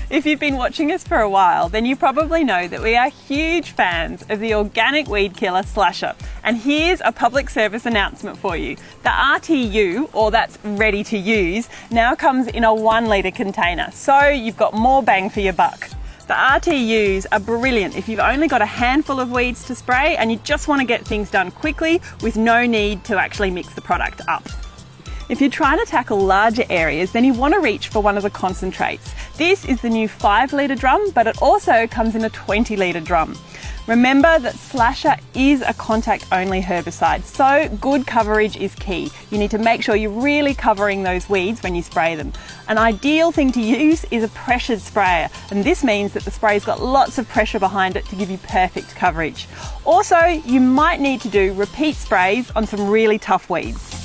If you've been watching us for a while, then you probably know that we are huge fans of the organic weed killer Slasher. And here's a public service announcement for you. The RTU, or that's ready to use, now comes in a 1 litre container, so you've got more bang for your buck. The RTUs are brilliant if you've only got a handful of weeds to spray and you just want to get things done quickly with no need to actually mix the product up. If you're trying to tackle larger areas, then you want to reach for one of the concentrates. This is the new 5 litre drum, but it also comes in a 20 litre drum. Remember that Slasher is a contact-only herbicide, so good coverage is key. You need to make sure you're really covering those weeds when you spray them. An ideal thing to use is a pressured sprayer, and this means that the spray's got lots of pressure behind it to give you perfect coverage. Also, you might need to do repeat sprays on some really tough weeds.